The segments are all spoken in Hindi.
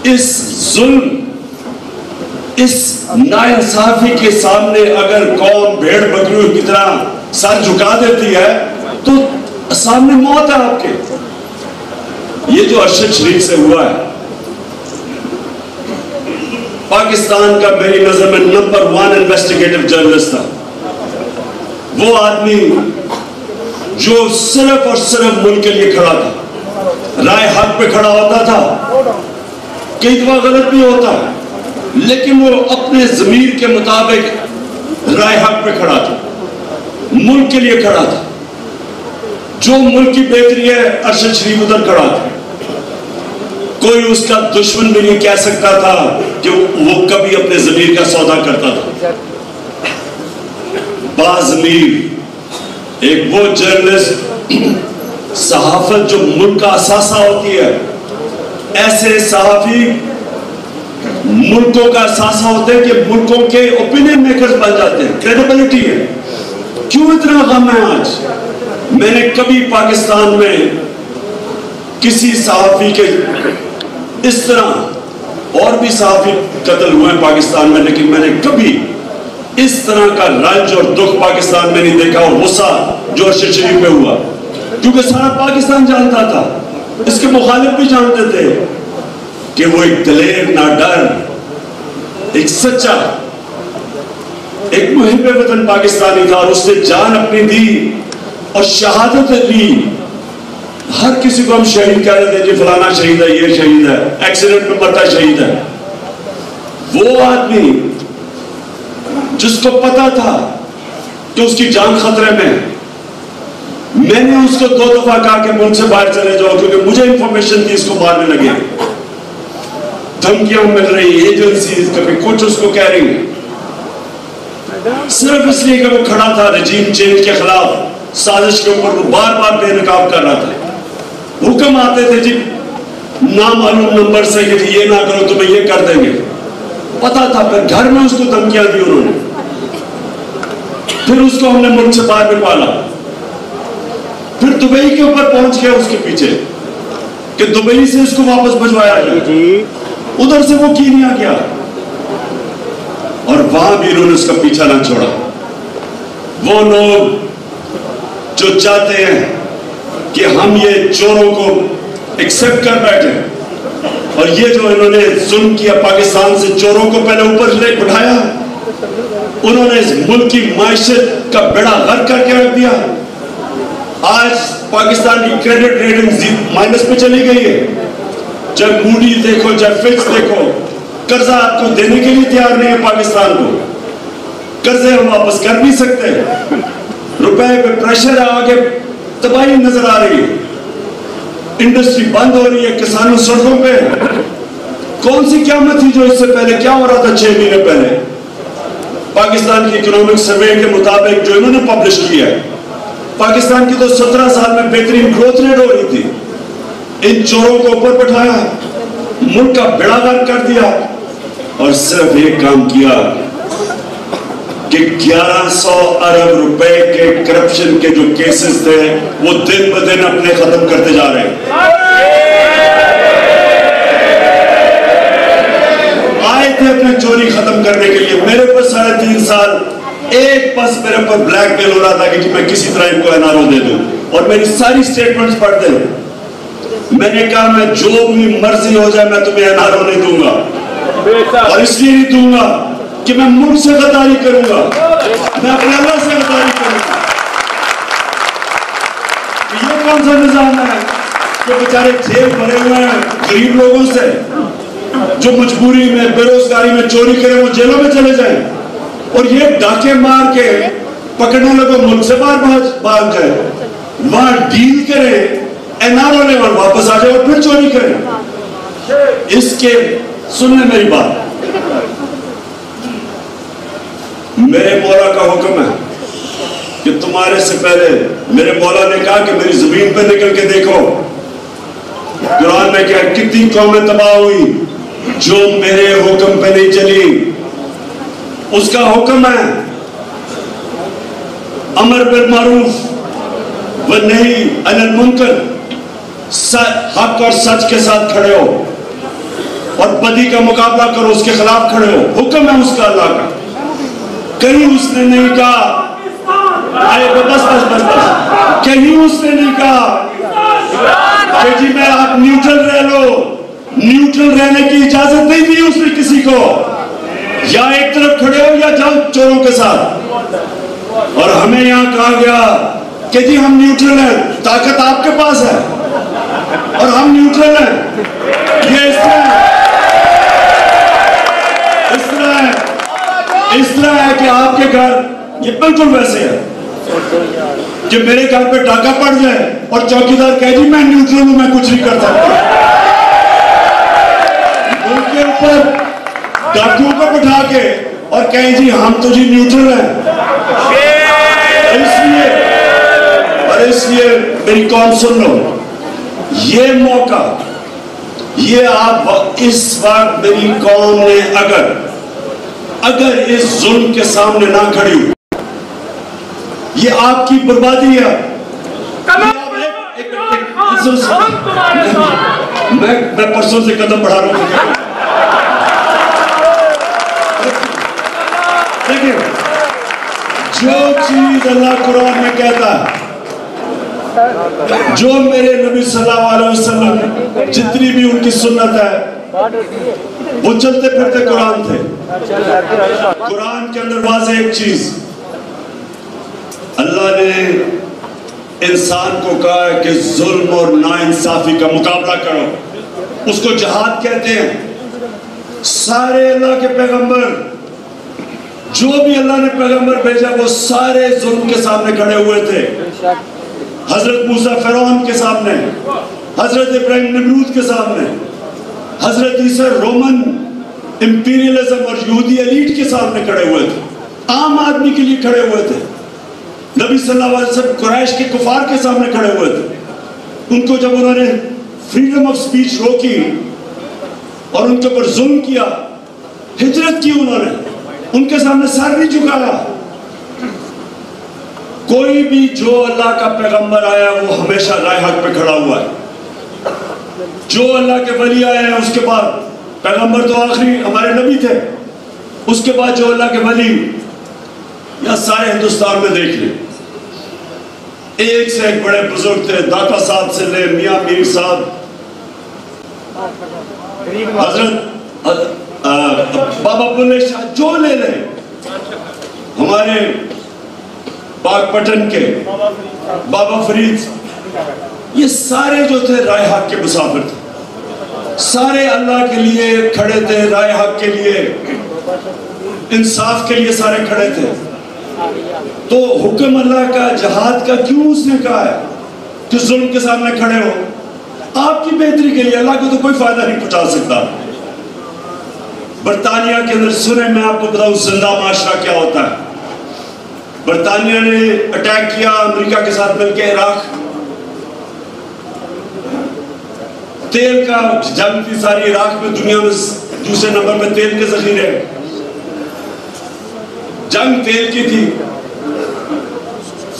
इस जुल्म, इस नाइंसाफी के सामने अगर कौम भेड़ बकरियों की तरह सर झुका देती है तो सामने मौत है आपके। ये जो अरशद शरीफ से हुआ है, पाकिस्तान का मेरी नजर में नंबर 1 इन्वेस्टिगेटिव जर्नलिस्ट था। वो आदमी जो सिर्फ और सिर्फ मुल्क के लिए खड़ा था, राय हक पे खड़ा होता था, कई दफा गलत भी होता, लेकिन वो अपने ज़मीर के मुताबिक राय हक पे खड़ा था, मुल्क के लिए खड़ा था। जो मुल्क की बेहतरी है, अरशद शरीफ उधर खड़ा था। कोई उसका दुश्मन भी नहीं कह सकता था कि वो कभी अपने ज़मीर का सौदा करता था। बाज़मीर एक वो जर्नलिस्ट, सहाफत जो मुल्क का असासा होती है, ऐसे सहाफी मुल्कों का असासा होते हैं कि मुल्कों के ओपिनियन मेकर्स बन जाते हैं, क्रेडिबिलिटी है। क्यों इतना गम है आज? मैंने कभी पाकिस्तान में किसी सहाफी के इस तरह, और भी सहाफी कत्ल हुए हैं पाकिस्तान में, लेकिन मैंने कभी इस तरह का रंज और दुख पाकिस्तान में नहीं देखा, और गुस्सा जो अरशद शरीफ पे हुआ, क्योंकि सारा पाकिस्तान जानता था, इसके मुखालिफ भी जानते थे कि वो एक दलेर, नाडर, एक सच्चा, एक मुहिब्बे वतन पाकिस्तानी था, और उसने जान अपनी दी और शहादत ली। हर किसी को हम शहीद कह रहे थे कि फलाना शहीद है, ये शहीद है, एक्सीडेंट में मरता शहीद है। वो आदमी जिसको पता था कि उसकी जान खतरे में, मैंने उसको 2 दफा कहा कि मुल्क से बाहर चले जाओ, क्योंकि मुझे इंफॉर्मेशन थी इसको मारने लगे, धमकियां मिल रही, एजेंसी कभी कुछ उसको कह रही है, सिर्फ इसलिए कि वो खड़ा था रजीम चेंज के खिलाफ साजिश के ऊपर। वो बार बार बेनकाब कर रहा था। हुक्म आते थे जी नामालूम नंबर से कि ये ना करो तुम्हें ये कर देंगे, पता था। फिर घर में उसको धमकियां दी उन्होंने, फिर उसको हमने मुल्क से बाहर निकाला, फिर दुबई के ऊपर पहुंच गया उसके पीछे कि दुबई से इसको वापस भिजवाया जाए। उधर से वो कीनिया गया और वहां भी इन्होंने उसका पीछा ना छोड़ा। वो लोग जो चाहते हैं कि हम ये चोरों को एक्सेप्ट कर बैठे, और ये जो इन्होंने जुल्म किया पाकिस्तान से, चोरों को पहले ऊपर ले उठाया, उन्होंने इस मुल्क की माइशत का बेड़ा गर्क करके रख दिया। आज पाकिस्तान की क्रेडिट रेटिंग माइनस पे चली गई है। चाहे मूडी देखो, चाहे फिच देखो, कर्जा आपको देने के लिए तैयार नहीं है पाकिस्तान को। कर्जे हम वापस कर नहीं सकते, रुपए पे प्रेशर आगे, तबाही नजर आ रही है, इंडस्ट्री बंद हो रही है, किसानों सड़कों पे। कौन सी क़यामत थी जो इससे पहले क्या हो रहा था 6 महीने पहले? पाकिस्तान की इकोनॉमिक सर्वे के मुताबिक जो इन्होंने पब्लिश किया है, पाकिस्तान की तो 17 साल में बेहतरीन ग्रोथ रेट हो रही थी। इन चोरों को ऊपर बैठाया, मुल्क का बेड़ा गर्क कर दिया, और सिर्फ एक काम किया कि 1100 अरब रुपए के करप्शन के जो केसेस थे वो दिन ब दिन अपने खत्म करते जा रहे हैं। आए थे अपने चोरी खत्म करने के लिए। मेरे ऊपर 3.5 साल एक बस मेरे ऊपर ब्लैकमेल हो रहा था कि मैं किसी तरह इनको एनआरओ दे दूं, और मेरी सारी स्टेटमेंट्स पढ़ते हैं। मैंने कहा मैं जो भी मर्जी हो जाए मैं तुम्हें एनआरओ नहीं दूंगा, और इसलिए नहीं दूंगा कि मैं मुल्क से गद्दारी करूंगा, मैं अपने अल्लाह से गद्दारी करूंगा। ये कौन सा निजाम है कि बेचारे जेल भरे हुए हैं गरीब लोगों से, जो मजबूरी में, बेरोजगारी में चोरी करें वो जेलों में चले जाएं, और ये डाके मार के पकड़ने लगो, मुल्क से बाहर भाग जाए, वहां डील करें, एनआरओ ने वहां वापस आ जाए और फिर चोरी करें। इसके सुनने मेरी बात, मेरे मौला का हुक्म है कि तुम्हारे से पहले, मेरे मौला ने कहा कि मेरी जमीन पे निकल के देखो, कुरान में क्या कितनी कौमें तबाह हुई जो मेरे हुक्म पे नहीं चली। उसका हुक्म है अमर बिल मारूफ व नही अनिल मुनकर, हक और सच के साथ खड़े हो। और बदी का मुकाबला करो, उसके खिलाफ खड़े हो। हुक्म है उसका, अल्लाह का। कहीं उसने नहीं कहा, अरे बस बस बस बस, कहीं उसने नहीं कहा कि जी मैं आप न्यूट्रल रह लो। न्यूट्रल रहने की इजाजत नहीं दी उसने किसी को। या एक तरफ खड़े हो या जाओ चोरों के साथ। और हमें यहां कहा गया कि जी हम न्यूट्रल हैं, ताकत आपके पास है और हम न्यूट्रल हैं। ये इस तरह है कि आपके घर ये बिल्कुल वैसे है कि मेरे घर पे डाका पड़ जाए और चौकीदार कहे जी मैं न्यूट्रल हूं, मैं कुछ नहीं कर सकता। उनके ऊपर डाकुओं को बिठा के और कहें जी हम तो जी न्यूट्रल हैं। इसलिए मेरी कौन सुन लो, ये मौका, ये आप इस वक्त मेरी कौम ने अगर इस जुल्म के सामने ना खड़ी हो, ये आपकी बर्बादी है। मैं परसों से कदम बढ़ा रहा हूं। देखिए, जो चीज अल्लाह कुरान में कहता है, जो मेरे नबी सल्लल्लाहु अलैहि वसल्लम जितनी भी उनकी सुन्नत है, वो चलते फिरते कुरान थे। कुरान के अंदर वाज़ेह एक चीज, अल्लाह ने इंसान को कहा है कि जुल्म और नाइंसाफी का मुकाबला करो। उसको जिहाद कहते हैं। सारे अल्लाह के पैगंबर, जो भी अल्लाह ने पैगंबर भेजा, वो सारे जुल्म के सामने खड़े हुए थे। हजरत मूसा फिरौन के सामने, हजरत इब्राहिम नमरूद के सामने, हजरत ईसा रोमन इंपीरियलिज्म और यहूदी एलीट के सामने खड़े हुए थे। आम आदमी के लिए खड़े हुए थे। नबी सल्लल्लाहु अलैहि वसल्लम कुरैश के कुफार के सामने खड़े हुए थे। उनको जब उन्होंने फ्रीडम ऑफ स्पीच रोकी और उनके ऊपर जुल्म किया, हिजरत की उन्होंने, उनके सामने सर नहीं झुकाया। कोई भी जो अल्लाह का पैगंबर आया वो हमेशा राह हक पे खड़ा हुआ है। जो अल्लाह के वली आए हैं, उसके बाद पैगंबर तो आखिरी हमारे नबी थे, उसके बाद जो अल्लाह के वली, या सारे हिंदुस्तान में देख लें, एक से एक बड़े बुजुर्ग थे। दाता साहब से ले मियां मीर साहब, हजरत बाबा बुल्ले शाह, जो ले लें, हमारे बागपटन के बाबा फरीद, ये सारे जो थे राय हक के मुसाफिर थे। सारे अल्लाह के लिए खड़े थे, राय हक के लिए, इंसाफ के लिए सारे खड़े थे। तो हुक्म अल्लाह का, जिहाद का क्यों उसने कहा है कि जुल्म के सामने खड़े हो? आपकी बेहतरी के लिए। अल्लाह को तो कोई फायदा नहीं पहुंचा सकता। बरतानिया के अंदर सुने, मैं आपको बताऊं जिंदा माशरा क्या होता है। बरतानिया ने अटैक किया अमेरिका के साथ मिलकर इराक, तेल का जंग थी सारी इराक में, दुनिया में दूसरे नंबर पे तेल के जखीरे, जंग तेल की थी।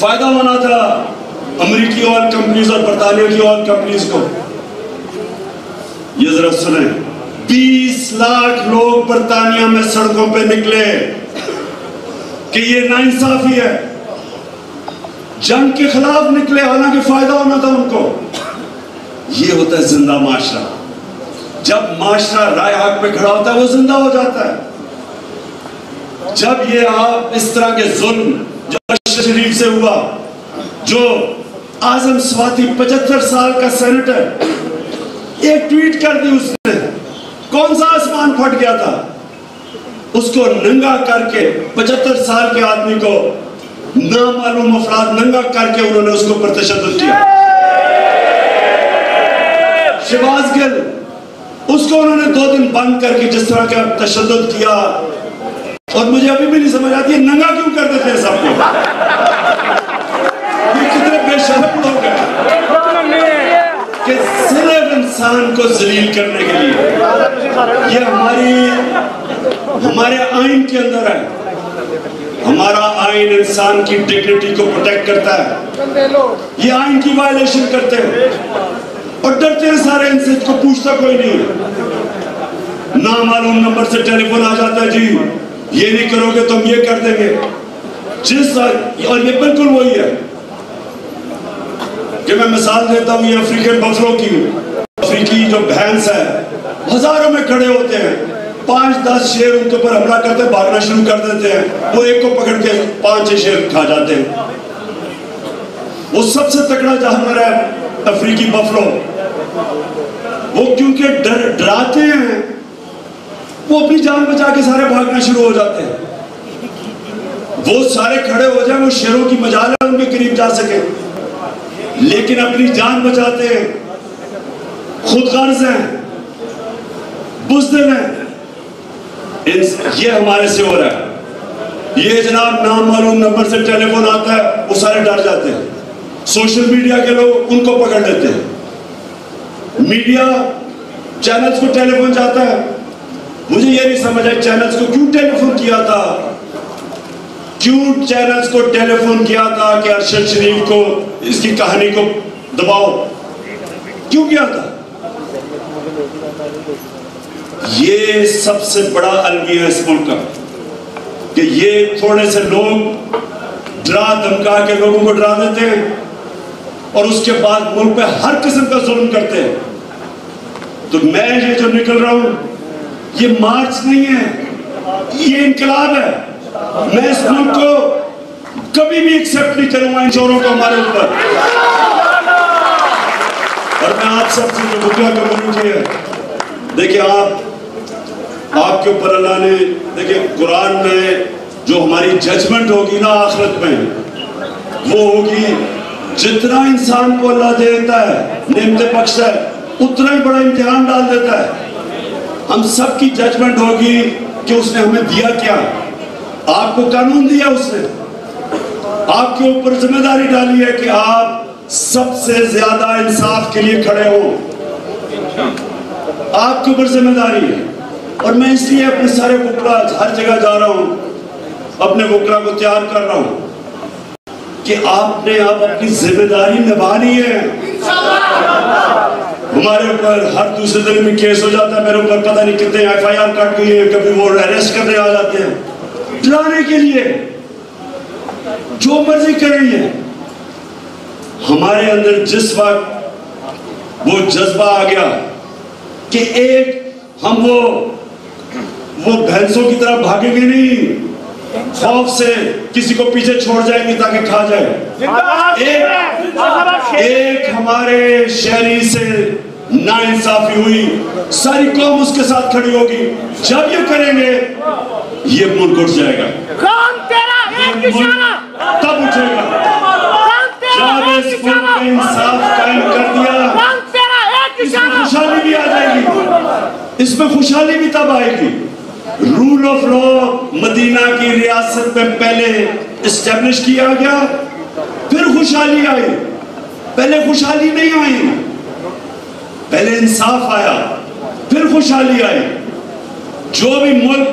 फायदा होना था अमेरिकी ऑयल कंपनीज और बरतानिया की ऑयल कंपनीज को। ये जरा सुने, 20 लाख लोग बरतानिया में सड़कों पे निकले कि ये नाइंसाफी है, जंग के खिलाफ निकले, हालांकि फायदा होना था उनको। ये होता है जिंदा माशरा। जब माशरा राय हक पे खड़ा होता है, वो जिंदा हो जाता है। जब ये आप इस तरह के जुल्म जो अशर शरीफ से हुआ, जो आजम स्वाति 75 साल का सेनेटर, एक ट्वीट कर दी उसने, कौन सा आसमान फट गया था, उसको नंगा करके 75 साल के आदमी को नामालूम अफराद नंगा करके उन्होंने उसको पर तशद्दुद किया। शहबाज गिल, उसको उन्होंने 2 दिन बंद करके जिस तरह का तशद्दुद किया, और मुझे अभी भी नहीं समझ आती है नंगा क्यों कर देते हैं सबको। ये कितने बेशर्म लोग हैं कि सिर्फ इंसान को जलील करने के लिए। ये हमारे आइन के अंदर है। हमारा आइन इंसान की डिग्निटी को प्रोटेक्ट करता है। ये आइन की वायलेशन करते हैं और डरते हैं सारे, इनसे को पूछता कोई नहीं है। नामालूम नंबर से टेलीफोन आ जाता है, जी ये नहीं करोगे तो हम ये कर देंगे। और ये बिल्कुल वही है कि मैं मिसाल देता हूँ, ये अफ्रीकन बफलो की, अफ्रीकी जो भैंस है, हजारों में खड़े होते हैं, 5-10 शेर उनके ऊपर हमला करते हैं, भागना शुरू कर देते हैं, वो एक को पकड़ के 5-6 शेर खा जाते हैं। वो सबसे तगड़ा जानवर है अफ्रीकी बफलो। वो क्योंकि डराते हैं, वो अपनी जान बचा के सारे भागना शुरू हो जाते हैं। वो सारे खड़े हो जाए, वो शेरों की मजाल है उनके करीब जा सके, लेकिन अपनी जान बचाते हैं, खुदगर्ज हैं, बुज़दिल हैं। ये हमारे से हो रहा है। ये जनाब नामालूम नंबर से टेलीफोन आता है, वो सारे डर जाते हैं। सोशल मीडिया के लोग उनको पकड़ लेते हैं। मीडिया चैनल्स को टेलीफोन जाता है। मुझे ये नहीं समझ आया चैनल्स को क्यों टेलीफोन किया था, क्यों चैनल्स को टेलीफोन किया था कि अरशद शरीफ को, इसकी कहानी को दबाओ, क्यों किया था? ये सबसे बड़ा अलमिया है इस मुल्क का कि ये थोड़े से लोग डरा धमका के लोगों को डरा देते हैं और उसके बाद मुल्क पे हर किस्म का जुल्म करते हैं। तो मैं ये जो निकल रहा हूं, ये मार्च नहीं है, ये इनकलाब है। मैं इस मुल्क को कभी भी एक्सेप्ट नहीं करूंगा इन चोरों को हमारे ऊपर। और मैं आप सबसे जो बुकला कम्युनिटी है, देखिए आपके ऊपर अल्लाह ने, देखिए कुरान में जो हमारी जजमेंट होगी ना आखिरत में, वो होगी जितना इंसान को अल्लाह देता है, नेमतें बख्शता है, उतना ही बड़ा इम्तिहान डाल देता है। हम सब की जजमेंट होगी कि उसने हमें दिया क्या। आपको कानून दिया उसने, आपके ऊपर जिम्मेदारी डाली है कि आप सबसे ज्यादा इंसाफ के लिए खड़े हो, आपके ऊपर जिम्मेदारी है। और मैं इसलिए अपने सारे वुकला हर जगह जा रहा हूं, अपने वुकला को तैयार कर रहा हूं कि आपने अब अपनी जिम्मेदारी निभानी है। हमारे ऊपर हर दूसरे दिन में केस हो जाता है, मेरे ऊपर पता नहीं कितने FIR काट गई है, कभी वो अरेस्ट करने आ जाते हैं डराने के लिए, जो मर्जी कर रही है। हमारे अंदर जिस वक्त वो जज्बा आ गया कि एक हम वो भैंसों की तरह भागेंगे नहीं, खौफ से किसी को पीछे छोड़ जाएंगे ताकि खा जाए। एक हमारे शहरी से नाइंसाफी हुई, सारी कौम उसके साथ खड़ी होगी। जब ये करेंगे ये मुल्क उठ जाएगा, तब उठेगा। जब इस मुल्क में इंसाफ कायम कर दिया, इसमें खुशहाली भी आ जाएगी, इसमें खुशहाली भी तब आएगी। रूल ऑफ लॉ मदीना की रियासत में पहले इस्टेब्लिश किया गया, फिर खुशहाली आई। पहले खुशहाली नहीं आई, पहले इंसाफ आया, फिर खुशहाली आई। जो भी मुल्क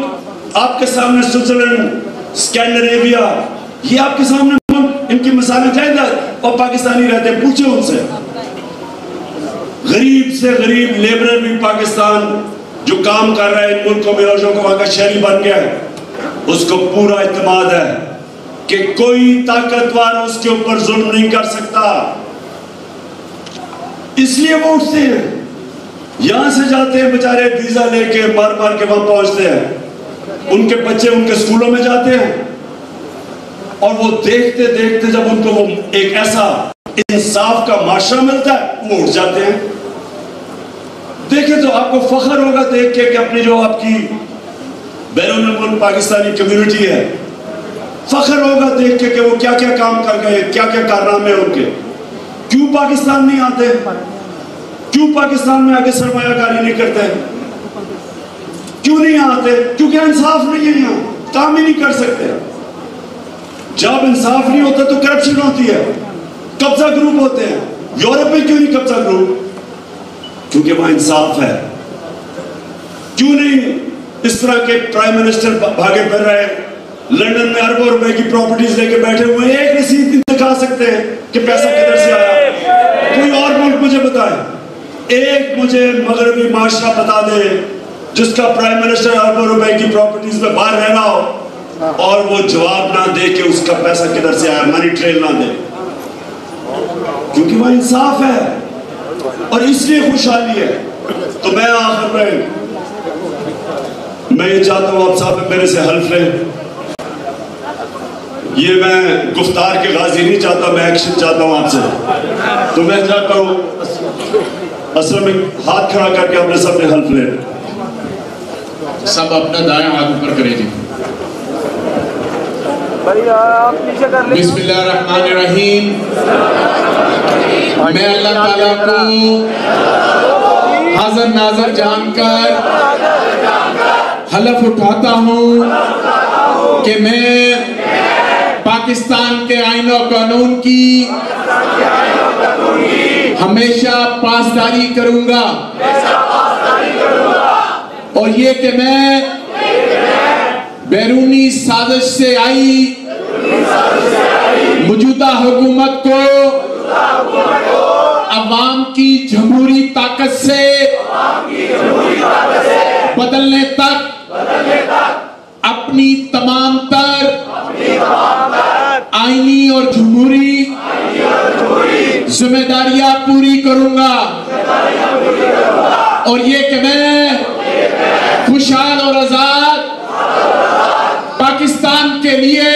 आपके सामने, स्विट्जरलैंड, स्कैंडिनेविया, ये आपके सामने मुल्क, इनकी मिसालें जायदाद और पाकिस्तानी रहते हैं, पूछे उनसे। गरीब से गरीब लेबरर भी पाकिस्तान जो काम कर रहा है इन मुल्कों में और जो वहां का शहरी बन गया है, उसको पूरा इत्मीनान है कि कोई ताकतवर उसके ऊपर जुल्म नहीं कर सकता। इसलिए वो उठते हैं, यहां से जाते हैं बेचारे वीजा लेके, मार मार के वहां पहुंचते हैं। उनके बच्चे उनके स्कूलों में जाते हैं और वो देखते देखते जब उनको वो एक ऐसा इंसाफ का माशरा मिलता है, वो उठ जाते हैं। देखे तो आपको फख्र होगा देख के कि अपनी जो आपकी बैरून मुल्क पाकिस्तानी कम्युनिटी है, फख्र होगा देख के कि वो क्या क्या काम कर गए, क्या क्या कारनामे उनके। क्यों पाकिस्तान नहीं आते, क्यों पाकिस्तान में आके सरमायाकारी नहीं करते, क्यों नहीं आते? क्योंकि इंसाफ नहीं है, यहाँ काम ही नहीं कर सकते। जब इंसाफ नहीं होता तो करप्शन होती है, कब्जा ग्रुप होते हैं। यूरोप में क्यों नहीं कब्जा ग्रुप? क्योंकि वहां इंसाफ है। क्यों नहीं इस तरह के प्राइम मिनिस्टर भागे फिर रहे, लंदन में अरबों रुपए की प्रॉपर्टीज लेके बैठे हुए, एक रसीद नहीं दिखा सकते कि पैसा किधर से आया। कोई और मुल्क मुझे बताए, एक मुझे मगरबी माशरा बता दे जिसका प्राइम मिनिस्टर अरबों रुपए की प्रॉपर्टीज में बाहर रह रहा हो और वो जवाब ना दे कि उसका पैसा किधर से आया, मनी ट्रेल ना दे, क्योंकि वह इंसाफ है और इसलिए खुशहाली है। तो मैं आखिर में मैं ये चाहता हूं आप साहब मेरे से हल्फ लें। ये मैं गुफ्तार के गाजी नहीं चाहता, मैं एक्शन चाहता हूं आपसे। तो मैं चाहता हूं असल में हाथ खड़ा करके अपने सबने हल्फ ले, सब अपना दायां हाथ ऊपर करें जी। बिस्मिल्लाहिर्रहमानिर्रहीम। मैं अल्लाह ताला को हाज़िर नाज़िर जानकर हलफ उठाता हूँ कि मैं पाकिस्तान के आईन और कानून की हमेशा पासदारी करूंगा और ये कि मैं बैरूनी साजिश से आई मौजूदा हुकूमत को अवाम की जमहूरी ताकत से बदलने तक अपनी तमाम तर आईनी और जमहूरी जिम्मेदारियां पूरी करूंगा और ये कि मैं खुशहाल और आजाद पाकिस्तान के लिए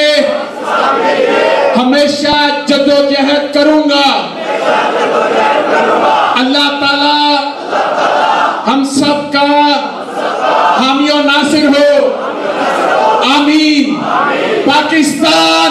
हमेशा जद्दोजहद करूंगा। अल्लाह ताला हम सब का हामी और नासिर हो। आमीन। पाकिस्तान